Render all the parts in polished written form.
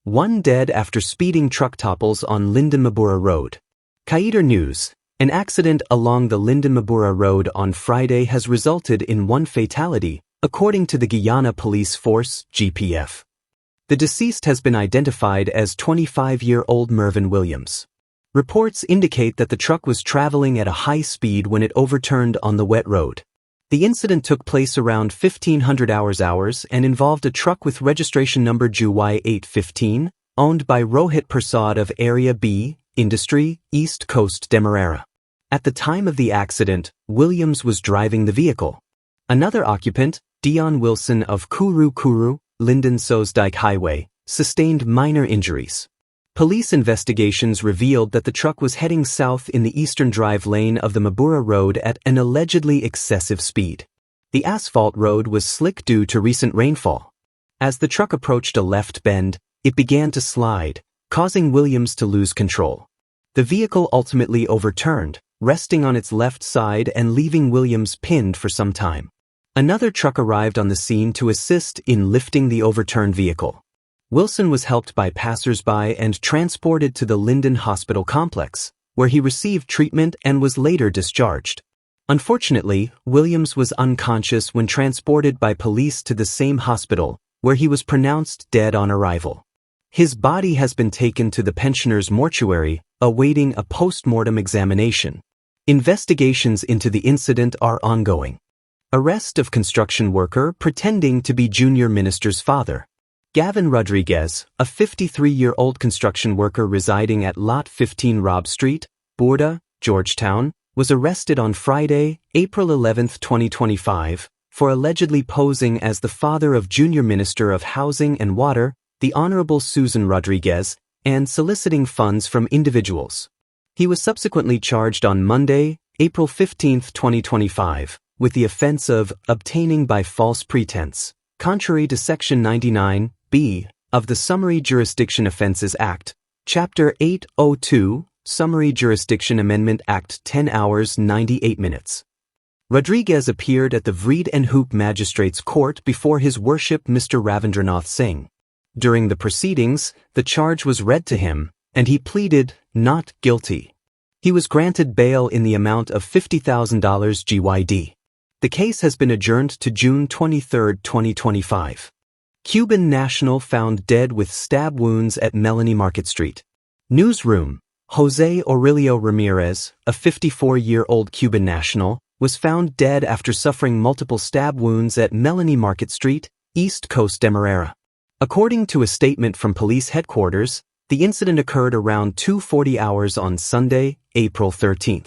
One dead after speeding truck topples on Linden Road. Kaider News. An accident along the Linden Road on Friday has resulted in one fatality, according to the Guyana Police Force, GPF. The deceased has been identified as 25-year-old Mervyn Williams. Reports indicate that the truck was traveling at a high speed when it overturned on the wet road. The incident took place around 1500 hours and involved a truck with registration number GY815, owned by Rohit Prasad of Area B, Industry, East Coast Demerara. At the time of the accident, Williams was driving the vehicle. Another occupant, Dion Wilson of Kuru, Linden Soesdijk Highway, sustained minor injuries. Police investigations revealed that the truck was heading south in the eastern drive lane of the Mabura Road at an allegedly excessive speed. The asphalt road was slick due to recent rainfall. As the truck approached a left bend, it began to slide, causing Williams to lose control. The vehicle ultimately overturned, resting on its left side and leaving Williams pinned for some time. Another truck arrived on the scene to assist in lifting the overturned vehicle. Wilson was helped by passers-by and transported to the Linden Hospital complex, where he received treatment and was later discharged. Unfortunately, Williams was unconscious when transported by police to the same hospital, where he was pronounced dead on arrival. His body has been taken to the pensioners' mortuary, awaiting a post-mortem examination. Investigations into the incident are ongoing. Arrest of construction worker pretending to be junior minister's father. Gavin Rodriguez, a 53-year-old construction worker residing at Lot 15 Robb Street, Bourda, Georgetown, was arrested on Friday, April 11, 2025, for allegedly posing as the father of Junior Minister of Housing and Water, the Honorable Susan Rodriguez, and soliciting funds from individuals. He was subsequently charged on Monday, April 15, 2025, with the offense of obtaining by false pretense, contrary to Section 99, B, of the Summary Jurisdiction Offences Act, Chapter 802, Summary Jurisdiction Amendment Act 10 hours 98 minutes. Rodriguez appeared at the Vreed and Hoop Magistrates Court before His Worship Mr. Ravindranath Singh. During the proceedings, the charge was read to him, and he pleaded not guilty. He was granted bail in the amount of $50,000 GYD. The case has been adjourned to June 23, 2025. Cuban national found dead with stab wounds at Melanie Market Street. Newsroom. Jose Aurelio Ramirez, a 54-year-old Cuban national, was found dead after suffering multiple stab wounds at Melanie Market Street, East Coast Demerara. According to a statement from police headquarters, the incident occurred around 2:40 hours on Sunday, April 13.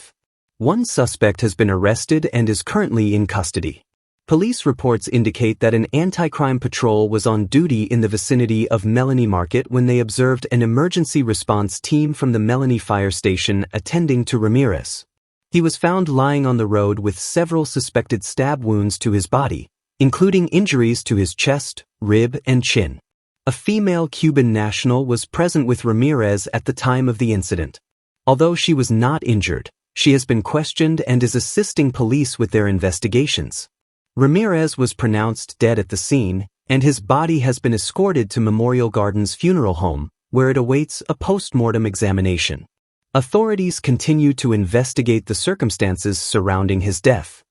One suspect has been arrested and is currently in custody. Police reports indicate that an anti-crime patrol was on duty in the vicinity of Melanie Market when they observed an emergency response team from the Melanie Fire Station attending to Ramirez. He was found lying on the road with several suspected stab wounds to his body, including injuries to his chest, rib, and chin. A female Cuban national was present with Ramirez at the time of the incident. Although she was not injured, she has been questioned and is assisting police with their investigations. Ramirez was pronounced dead at the scene, and his body has been escorted to Memorial Gardens Funeral Home, where it awaits a post-mortem examination. Authorities continue to investigate the circumstances surrounding his death.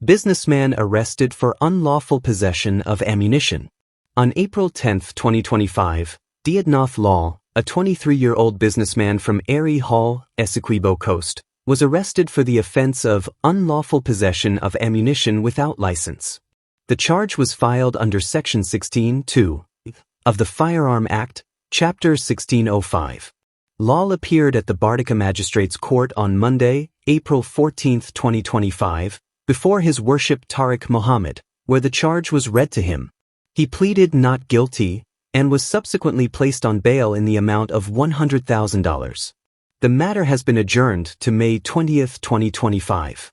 Businessman arrested for unlawful possession of ammunition. On April 10, 2025, Diadnath Law, a 23-year-old businessman from Airy Hall, Essequibo Coast, was arrested for the offense of unlawful possession of ammunition without license. The charge was filed under Section 16(2) of the Firearm Act, Chapter 1605. Law appeared at the Bartica Magistrates Court on Monday, April 14, 2025, before His Worship Tariq Mohammed, where the charge was read to him. He pleaded not guilty and was subsequently placed on bail in the amount of $100,000. The matter has been adjourned to May 20, 2025.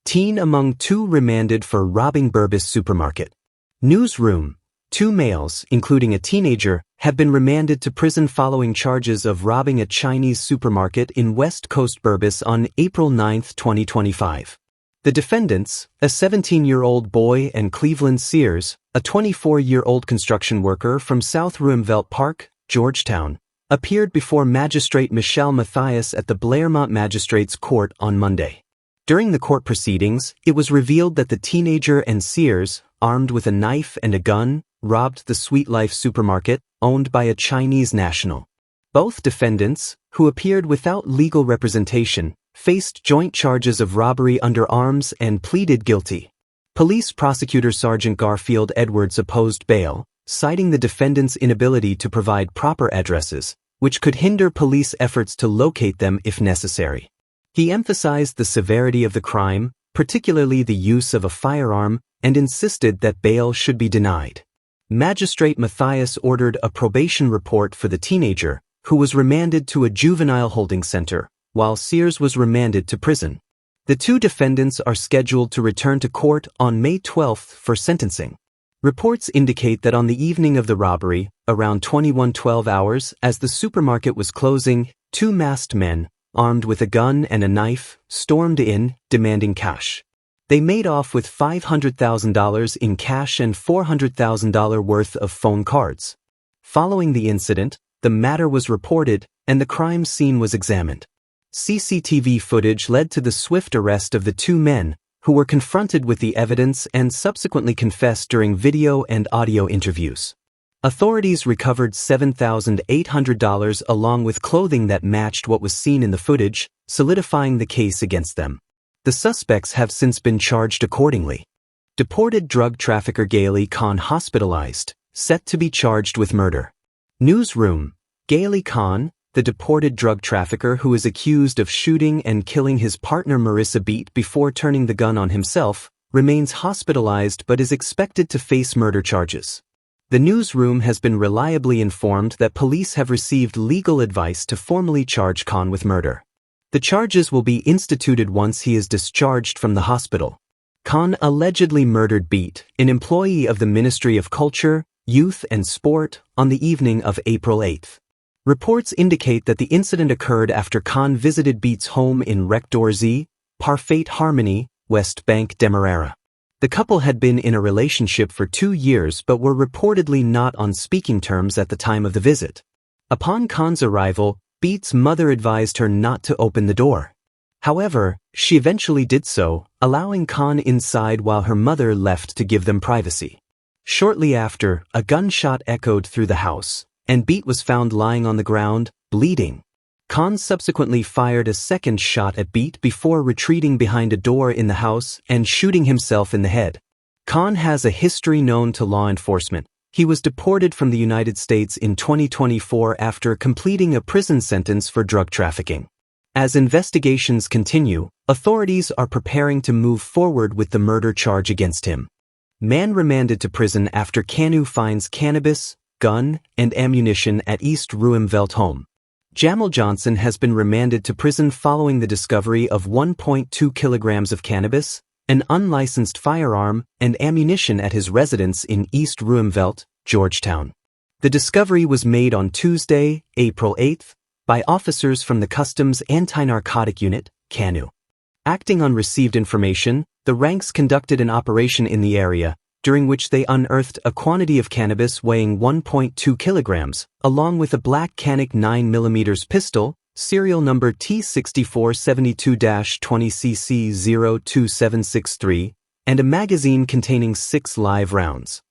Teen among two remanded for robbing Burbis supermarket. Newsroom. 2 males, including a teenager, have been remanded to prison following charges of robbing a Chinese supermarket in West Coast Burbus on April 9, 2025. The defendants, a 17-year-old boy and Cleveland Sears, a 24-year-old construction worker from South Ruimveldt Park, Georgetown, appeared before Magistrate Michelle Mathias at the Blairmont Magistrates Court on Monday. During the court proceedings, it was revealed that the teenager and Sears, armed with a knife and a gun, robbed the Sweet Life supermarket, owned by a Chinese national. Both defendants, who appeared without legal representation, faced joint charges of robbery under arms and pleaded guilty. Police prosecutor Sergeant Garfield Edwards opposed bail, citing the defendants' inability to provide proper addresses, which could hinder police efforts to locate them if necessary. He emphasized the severity of the crime, particularly the use of a firearm, and insisted that bail should be denied. Magistrate Mathias ordered a probation report for the teenager, who was remanded to a juvenile holding center, while Sears was remanded to prison. The 2 defendants are scheduled to return to court on May 12 for sentencing. Reports indicate that on the evening of the robbery, around 21:12 hours, as the supermarket was closing, 2 masked men, armed with a gun and a knife, stormed in, demanding cash. They made off with $500,000 in cash and $400,000 worth of phone cards. Following the incident, the matter was reported, and the crime scene was examined. CCTV footage led to the swift arrest of the 2 men, who were confronted with the evidence and subsequently confessed during video and audio interviews. Authorities recovered $7,800 along with clothing that matched what was seen in the footage, solidifying the case against them. The suspects have since been charged accordingly. Deported drug trafficker Gailey Khan hospitalized, set to be charged with murder. Newsroom: Gailey Khan, the deported drug trafficker who is accused of shooting and killing his partner Marissa Beat before turning the gun on himself, remains hospitalized but is expected to face murder charges. The newsroom has been reliably informed that police have received legal advice to formally charge Khan with murder. The charges will be instituted once he is discharged from the hospital. Khan allegedly murdered Beat, an employee of the Ministry of Culture, Youth and Sport, on the evening of April 8. Reports indicate that the incident occurred after Khan visited Beat's home in Rectorzy, Parfait Harmony, West Bank Demerara. The couple had been in a relationship for 2 years but were reportedly not on speaking terms at the time of the visit. Upon Khan's arrival, Beat's mother advised her not to open the door. However, she eventually did so, allowing Khan inside while her mother left to give them privacy. Shortly after, a gunshot echoed through the house, and Beat was found lying on the ground, bleeding. Khan subsequently fired a second shot at Beat before retreating behind a door in the house and shooting himself in the head. Khan has a history known to law enforcement. He was deported from the United States in 2024 after completing a prison sentence for drug trafficking. As investigations continue, authorities are preparing to move forward with the murder charge against him. Man remanded to prison after Kanu finds cannabis, gun, and ammunition at East Ruimveldt home. Jamal Johnson has been remanded to prison following the discovery of 1.2 kilograms of cannabis, an unlicensed firearm, and ammunition at his residence in East Ruimveldt, Georgetown. The discovery was made on Tuesday, April 8, by officers from the Customs Anti-Narcotic Unit, Kanu. Acting on received information, the ranks conducted an operation in the area, during which they unearthed a quantity of cannabis weighing 1.2 kilograms, along with a black Canik 9mm pistol, serial number T6472-20cc02763, and a magazine containing 6 live rounds.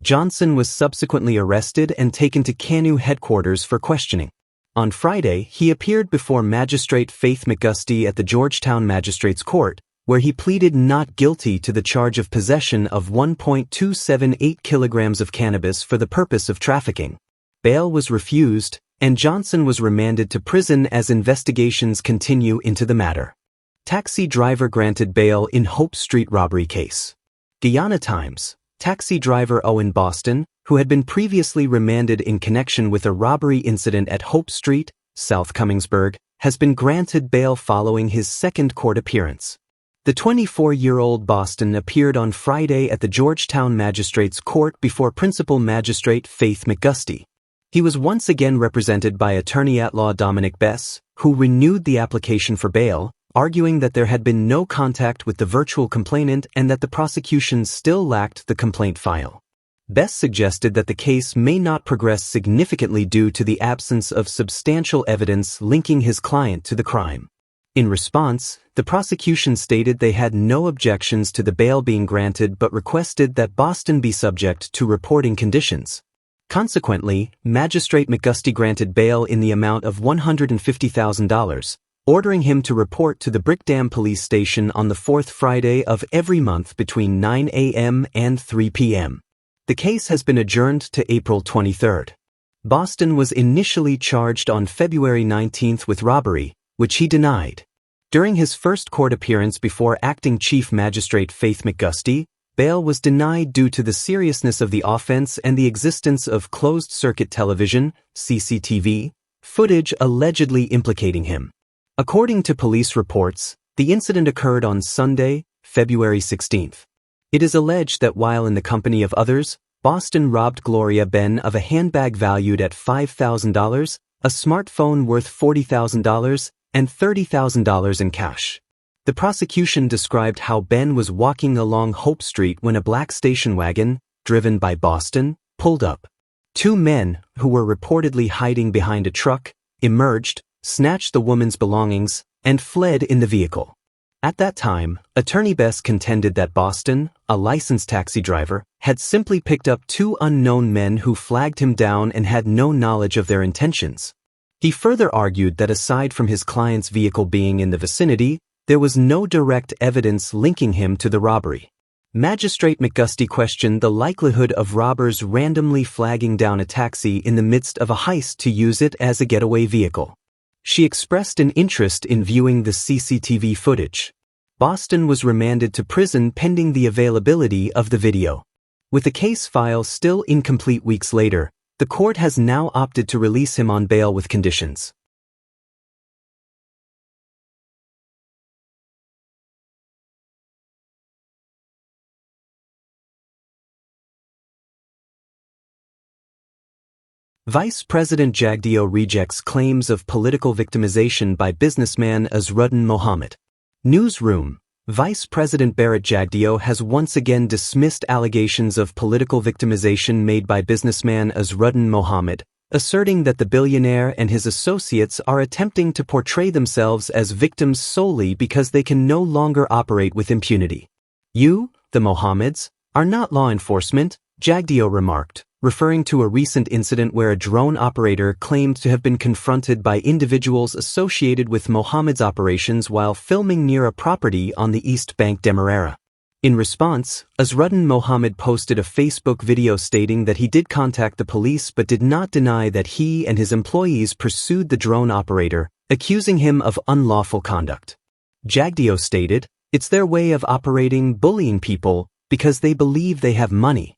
Johnson was subsequently arrested and taken to Kanu headquarters for questioning. On Friday, he appeared before Magistrate Faith McGusty at the Georgetown Magistrates Court, where he pleaded not guilty to the charge of possession of 1.278 kilograms of cannabis for the purpose of trafficking. Bail was refused, and Johnson was remanded to prison as investigations continue into the matter. Taxi driver granted bail in Hope Street robbery case. Guyana Times. Taxi driver Owen Boston, who had been previously remanded in connection with a robbery incident at Hope Street, South Cummingsburg, has been granted bail following his second court appearance. The 24-year-old Boston appeared on Friday at the Georgetown Magistrates Court before Principal Magistrate Faith McGusty. He was once again represented by attorney-at-law Dominic Bess, who renewed the application for bail, arguing that there had been no contact with the virtual complainant and that the prosecution still lacked the complaint file. Bess suggested that the case may not progress significantly due to the absence of substantial evidence linking his client to the crime. In response, the prosecution stated they had no objections to the bail being granted but requested that Boston be subject to reporting conditions. Consequently, Magistrate McGusty granted bail in the amount of $150,000, ordering him to report to the Brickdam Police Station on the fourth Friday of every month between 9 a.m. and 3 p.m. The case has been adjourned to April 23. Boston was initially charged on February 19 with robbery, which he denied. During his first court appearance before Acting Chief Magistrate Faith McGusty, bail was denied due to the seriousness of the offense and the existence of closed-circuit television, CCTV, footage allegedly implicating him. According to police reports, the incident occurred on Sunday, February 16. It is alleged that while in the company of others, Boston robbed Gloria Ben of a handbag valued at $5,000, a smartphone worth $40,000, and $30,000 in cash. The prosecution described how Ben was walking along Hope Street when a black station wagon, driven by Boston, pulled up. Two men, who were reportedly hiding behind a truck, emerged, snatched the woman's belongings, and fled in the vehicle. At that time, Attorney Bess contended that Boston, a licensed taxi driver, had simply picked up two unknown men who flagged him down and had no knowledge of their intentions. He further argued that aside from his client's vehicle being in the vicinity, there was no direct evidence linking him to the robbery. Magistrate McGusty questioned the likelihood of robbers randomly flagging down a taxi in the midst of a heist to use it as a getaway vehicle. She expressed an interest in viewing the CCTV footage. Boston was remanded to prison pending the availability of the video. With the case file still incomplete weeks later, the court has now opted to release him on bail with conditions. Vice President Jagdeo rejects claims of political victimization by businessman Azruddin Mohammed. Newsroom. Vice President Barrett Jagdeo has once again dismissed allegations of political victimization made by businessman Azruddin Mohammed, asserting that the billionaire and his associates are attempting to portray themselves as victims solely because they can no longer operate with impunity. "You, the Mohammeds, are not law enforcement," Jagdeo remarked, referring to a recent incident where a drone operator claimed to have been confronted by individuals associated with Mohammed's operations while filming near a property on the East Bank Demerara. In response, Azruddin Mohammed posted a Facebook video stating that he did contact the police but did not deny that he and his employees pursued the drone operator, accusing him of unlawful conduct. Jagdeo stated, "It's their way of operating, bullying people, because they believe they have money."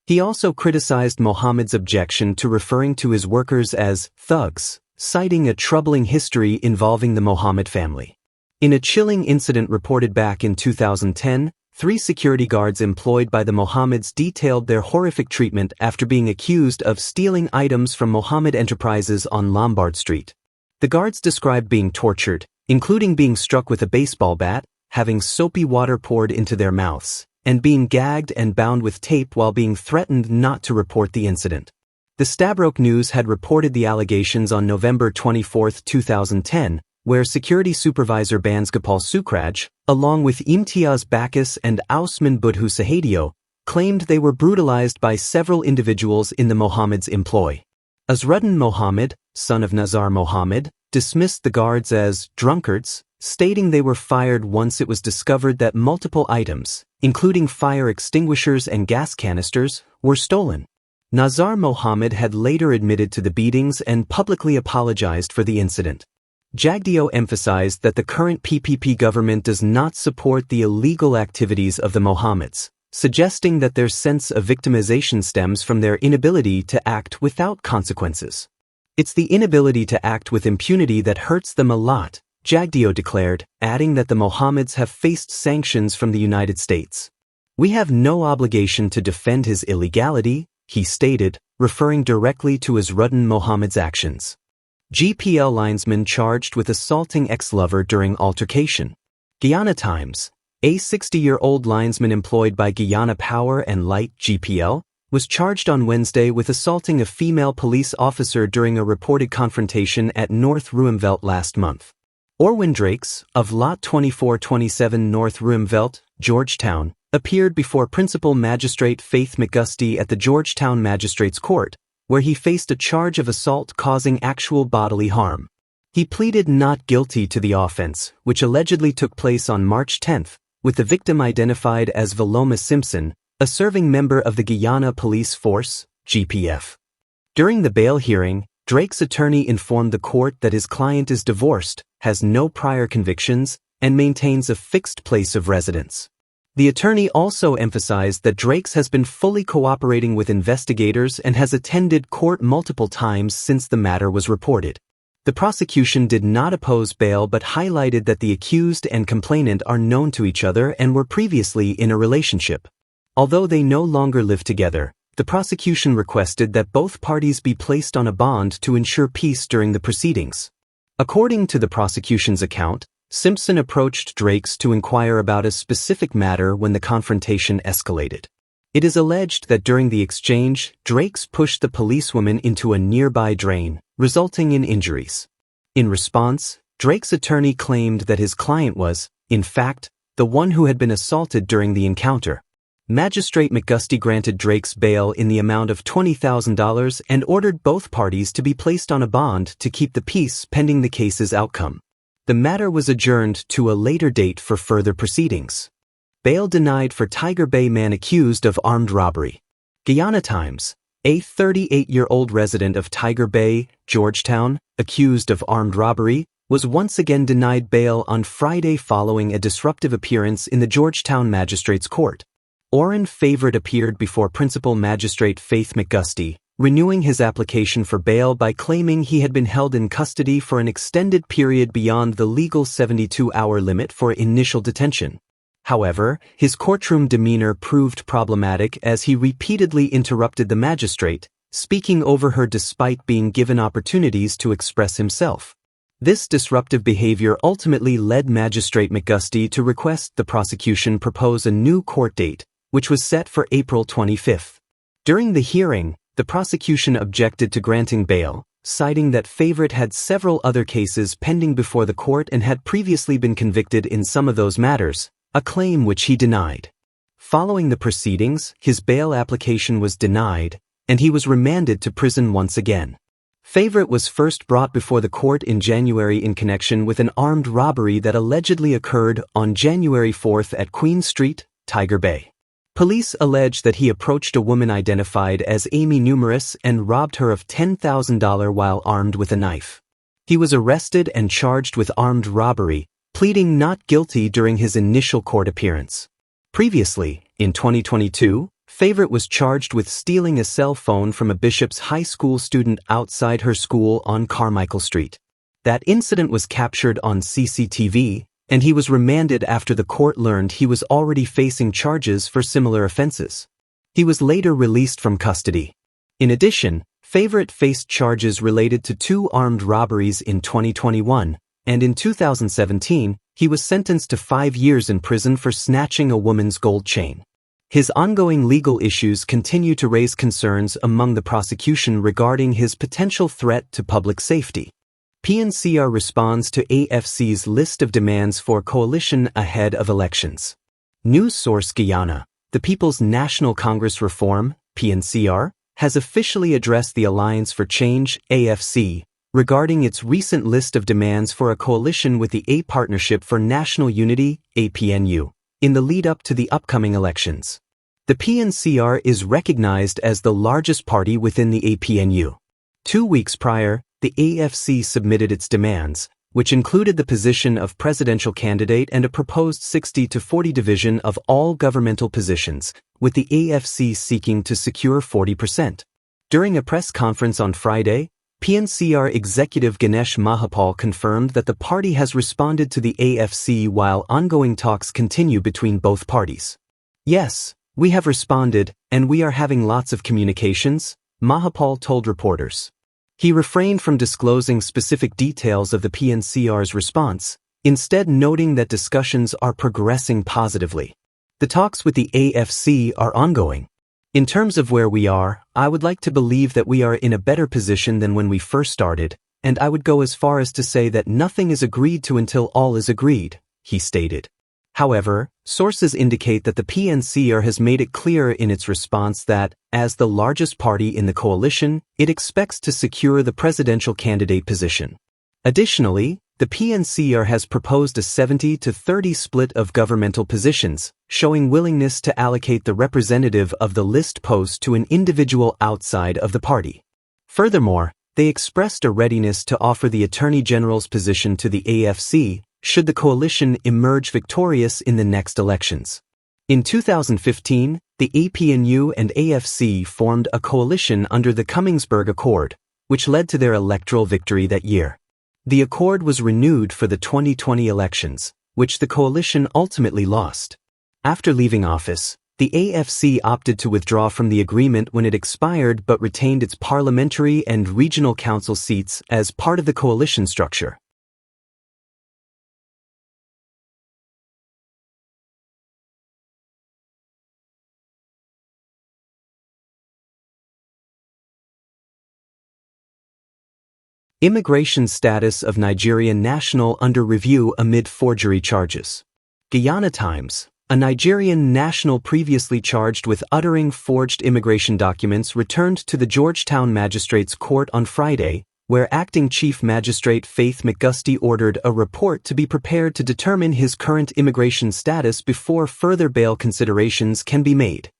He also criticized Mohammed's objection to referring to his workers as thugs, citing a troubling history involving the Mohammed family. In a chilling incident reported back in 2010, 3 security guards employed by the Mohammeds detailed their horrific treatment after being accused of stealing items from Mohammed Enterprises on Lombard Street. The guards described being tortured, including being struck with a baseball bat, having soapy water poured into their mouths, and being gagged and bound with tape while being threatened not to report the incident. The Stabroek News had reported the allegations on November 24, 2010, where security supervisor Bansgopal Sukraj, along with Imtiaz Bacchus and Ousmane Budhu Sahadio, claimed they were brutalized by several individuals in the Mohammeds' employ. Azruddin Mohammed, son of Nazar Mohammed, dismissed the guards as drunkards, stating they were fired once it was discovered that multiple items, including fire extinguishers and gas canisters, were stolen. Nazar Mohammed had later admitted to the beatings and publicly apologized for the incident. Jagdeo emphasized that the current PPP government does not support the illegal activities of the Mohammeds, suggesting that their sense of victimization stems from their inability to act without consequences. "It's the inability to act with impunity that hurts them a lot," Jagdeo declared, adding that the Mohammeds have faced sanctions from the United States. "We have no obligation to defend his illegality," he stated, referring directly to Azruddin Mohammed's actions. GPL linesman charged with assaulting ex-lover during altercation. Guyana Times. A 60-year-old linesman employed by Guyana Power and Light (GPL) was charged on Wednesday with assaulting a female police officer during a reported confrontation at North Ruimveldt last month. Orwin Drakes, of Lot 2427 North Ruimveldt, Georgetown, appeared before Principal Magistrate Faith McGusty at the Georgetown Magistrates Court, where he faced a charge of assault causing actual bodily harm. He pleaded not guilty to the offense, which allegedly took place on March 10, with the victim identified as Veloma Simpson, a serving member of the Guyana Police Force, GPF. During the bail hearing, Drake's attorney informed the court that his client is divorced, has no prior convictions, and maintains a fixed place of residence. The attorney also emphasized that Drake's has been fully cooperating with investigators and has attended court multiple times since the matter was reported. The prosecution did not oppose bail but highlighted that the accused and complainant are known to each other and were previously in a relationship. Although they no longer live together, the prosecution requested that both parties be placed on a bond to ensure peace during the proceedings. According to the prosecution's account, Simpson approached Drake's to inquire about a specific matter when the confrontation escalated. It is alleged that during the exchange, Drake's pushed the policewoman into a nearby drain, resulting in injuries. In response, Drake's attorney claimed that his client was, in fact, the one who had been assaulted during the encounter. Magistrate McGusty granted Drake's bail in the amount of $20,000 and ordered both parties to be placed on a bond to keep the peace pending the case's outcome. The matter was adjourned to a later date for further proceedings. Bail denied for Tiger Bay man accused of armed robbery. Guyana Times. A 38-year-old resident of Tiger Bay, Georgetown, accused of armed robbery, was once again denied bail on Friday following a disruptive appearance in the Georgetown Magistrates Court. Orrin Favorite appeared before Principal Magistrate Faith McGusty, renewing his application for bail by claiming he had been held in custody for an extended period beyond the legal 72-hour limit for initial detention. However, his courtroom demeanor proved problematic as he repeatedly interrupted the magistrate, speaking over her despite being given opportunities to express himself. This disruptive behavior ultimately led Magistrate McGusty to request the prosecution propose a new court date, which was set for April 25. During the hearing, the prosecution objected to granting bail, citing that Favorite had several other cases pending before the court and had previously been convicted in some of those matters, a claim which he denied. Following the proceedings, his bail application was denied, and he was remanded to prison once again. Favorite was first brought before the court in January in connection with an armed robbery that allegedly occurred on January 4 at Queen Street, Tiger Bay. Police allege that he approached a woman identified as Amy Numeris and robbed her of $10,000 while armed with a knife. He was arrested and charged with armed robbery, pleading not guilty during his initial court appearance. Previously, in 2022, Favorite was charged with stealing a cell phone from a Bishop's High School student outside her school on Carmichael Street. That incident was captured on CCTV, and he was remanded after the court learned he was already facing charges for similar offenses. He was later released from custody. In addition, Favorite faced charges related to 2 armed robberies in 2021, and in 2017, he was sentenced to 5 years in prison for snatching a woman's gold chain. His ongoing legal issues continue to raise concerns among the prosecution regarding his potential threat to public safety. PNCR responds to AFC's list of demands for coalition ahead of elections. News source Guyana. The People's National Congress Reform, PNCR, has officially addressed the Alliance for Change, AFC, regarding its recent list of demands for a coalition with the A Partnership for National Unity, APNU, in the lead-up to the upcoming elections. The PNCR is recognized as the largest party within the APNU. 2 weeks prior, the AFC submitted its demands, which included the position of presidential candidate and a proposed 60-40 division of all governmental positions, with the AFC seeking to secure 40%. During a press conference on Friday, PNCR executive Ganesh Mahapal confirmed that the party has responded to the AFC while ongoing talks continue between both parties. "Yes, we have responded, and we are having lots of communications," Mahapal told reporters. He refrained from disclosing specific details of the PNCR's response, instead noting that discussions are progressing positively. The talks with the AFC are ongoing. "In terms of where we are, I would like to believe that we are in a better position than when we first started, and I would go as far as to say that nothing is agreed to until all is agreed," he stated. However, sources indicate that the PNCR has made it clear in its response that, as the largest party in the coalition, it expects to secure the presidential candidate position. Additionally, the PNCR has proposed a 70-30 split of governmental positions, showing willingness to allocate the representative of the list post to an individual outside of the party. Furthermore, they expressed a readiness to offer the Attorney General's position to the AFC should the coalition emerge victorious in the next elections. In 2015, the APNU and AFC formed a coalition under the Cummingsburg Accord, which led to their electoral victory that year. The accord was renewed for the 2020 elections, which the coalition ultimately lost. After leaving office, the AFC opted to withdraw from the agreement when it expired but retained its parliamentary and regional council seats as part of the coalition structure. Immigration status of Nigerian national under review amid forgery charges. Guyana Times. A Nigerian national previously charged with uttering forged immigration documents returned to the Georgetown Magistrates Court on Friday, where Acting Chief Magistrate Faith McGusty ordered a report to be prepared to determine his current immigration status before further bail considerations can be made.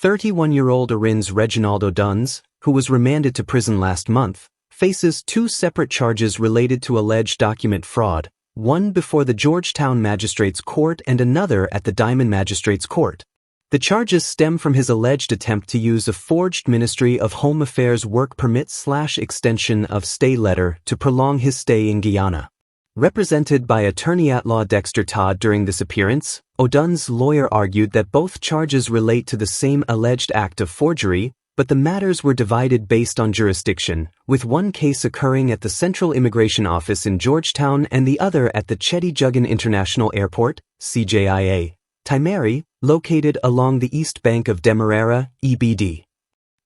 31-year-old Orin's Reginald Oduns, who was remanded to prison last month, faces two separate charges related to alleged document fraud, one before the Georgetown Magistrates Court and another at the Diamond Magistrates Court. The charges stem from his alleged attempt to use a forged Ministry of Home Affairs work permit/extension of stay letter to prolong his stay in Guyana. Represented by attorney-at-law Dexter Todd during this appearance, Oduns' lawyer argued that both charges relate to the same alleged act of forgery, but the matters were divided based on jurisdiction, with one case occurring at the Central Immigration Office in Georgetown and the other at the Chetty Juggin International Airport, CJIA, Timeri, located along the east bank of Demerara, EBD.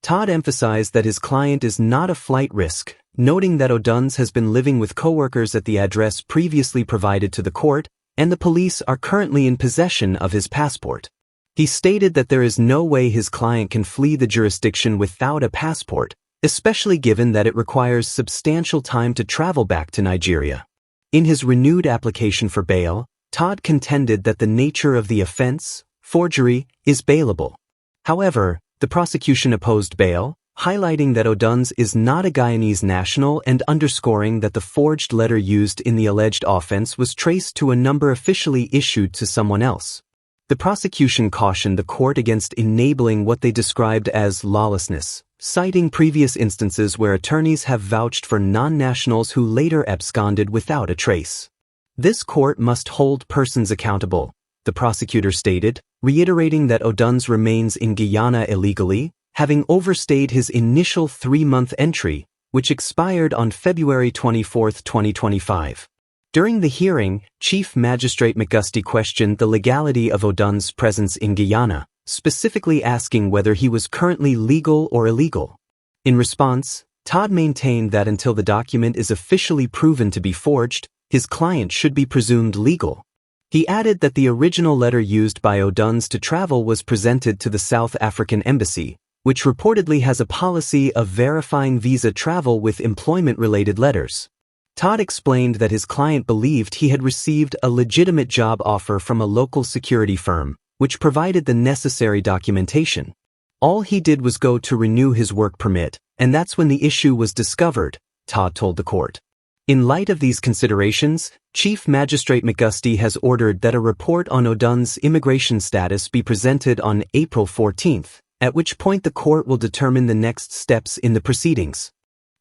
Todd emphasized that his client is not a flight risk, noting that Oduns has been living with coworkers at the address previously provided to the court, and the police are currently in possession of his passport. He stated that there is no way his client can flee the jurisdiction without a passport, especially given that it requires substantial time to travel back to Nigeria. In his renewed application for bail, Todd contended that the nature of the offense, forgery, is bailable. However, the prosecution opposed bail, highlighting that Oduns is not a Guyanese national and underscoring that the forged letter used in the alleged offense was traced to a number officially issued to someone else. The prosecution cautioned the court against enabling what they described as lawlessness, citing previous instances where attorneys have vouched for non-nationals who later absconded without a trace. This court must hold persons accountable, the prosecutor stated, reiterating that Oduns remains in Guyana illegally, having overstayed his initial 3-month entry, which expired on February 24, 2025. During the hearing, Chief Magistrate McGusty questioned the legality of Oduns' presence in Guyana, specifically asking whether he was currently legal or illegal. In response, Todd maintained that until the document is officially proven to be forged, his client should be presumed legal. He added that the original letter used by Oduns to travel was presented to the South African Embassy, which reportedly has a policy of verifying visa travel with employment-related letters. Todd explained that his client believed he had received a legitimate job offer from a local security firm, which provided the necessary documentation. All he did was go to renew his work permit, and that's when the issue was discovered, Todd told the court. In light of these considerations, Chief Magistrate McGusty has ordered that a report on Oduns' immigration status be presented on April 14, at which point the court will determine the next steps in the proceedings.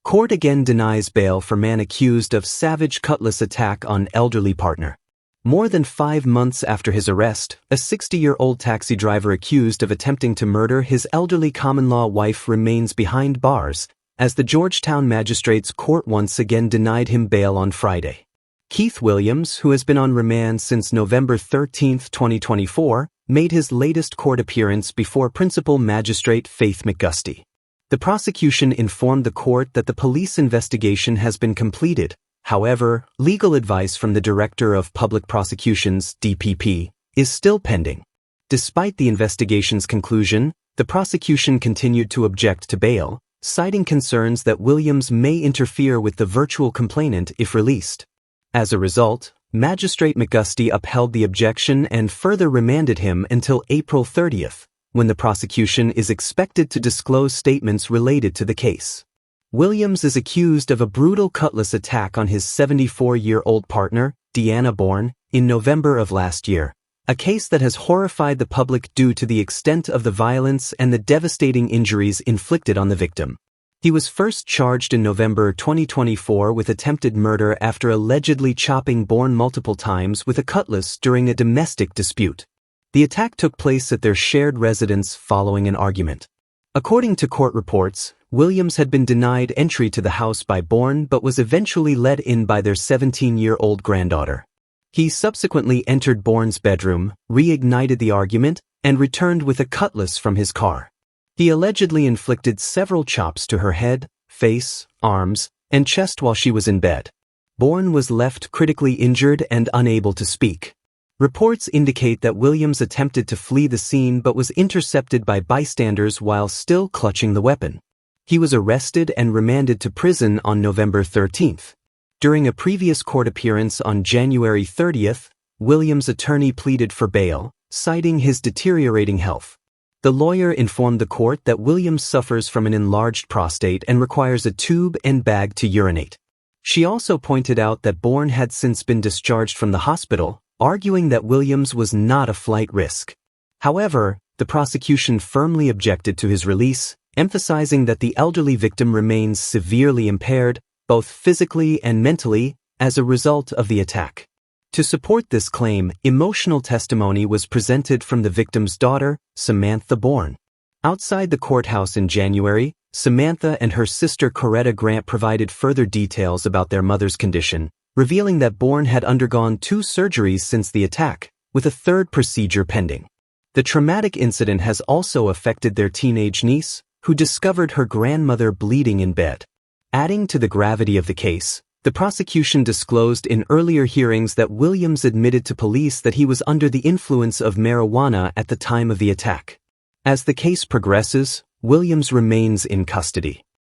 Court again denies bail for man accused of savage Cutlass attack on elderly partner. More than 5 months after his arrest, a 60-year-old taxi driver accused of attempting to murder his elderly common-law wife remains behind bars, as the Georgetown Magistrates Court once again denied him bail on Friday. Keith Williams, who has been on remand since November 13, 2024, made his latest court appearance before Principal Magistrate Faith McGusty. The prosecution informed the court that the police investigation has been completed. However, legal advice from the Director of Public Prosecutions, DPP, is still pending. Despite the investigation's conclusion, the prosecution continued to object to bail, citing concerns that Williams may interfere with the virtual complainant if released. As a result, Magistrate McGusty upheld the objection and further remanded him until April 30th, when the prosecution is expected to disclose statements related to the case. Williams is accused of a brutal Cutlass attack on his 74-year-old partner, Deanna Bourne, in November of last year, a case that has horrified the public due to the extent of the violence and the devastating injuries inflicted on the victim. He was first charged in November 2024 with attempted murder after allegedly chopping Bourne multiple times with a cutlass during a domestic dispute. The attack took place at their shared residence following an argument. According to court reports, Williams had been denied entry to the house by Bourne but was eventually let in by their 17-year-old granddaughter. He subsequently entered Bourne's bedroom, reignited the argument, and returned with a cutlass from his car. He allegedly inflicted several chops to her head, face, arms, and chest while she was in bed. Bourne was left critically injured and unable to speak. Reports indicate that Williams attempted to flee the scene but was intercepted by bystanders while still clutching the weapon. He was arrested and remanded to prison on November 13th. During a previous court appearance on January 30th, Williams' attorney pleaded for bail, citing his deteriorating health. The lawyer informed the court that Williams suffers from an enlarged prostate and requires a tube and bag to urinate. She also pointed out that Bourne had since been discharged from the hospital, arguing that Williams was not a flight risk. However, the prosecution firmly objected to his release, emphasizing that the elderly victim remains severely impaired, both physically and mentally, as a result of the attack. To support this claim, emotional testimony was presented from the victim's daughter, Samantha Bourne. Outside the courthouse in January, Samantha and her sister Coretta Grant provided further details about their mother's condition, revealing that Bourne had undergone 2 surgeries since the attack, with a 3rd procedure pending. The traumatic incident has also affected their teenage niece, who discovered her grandmother bleeding in bed. Adding to the gravity of the case, the prosecution disclosed in earlier hearings that Williams admitted to police that he was under the influence of marijuana at the time of the attack. As the case progresses, Williams remains in custody.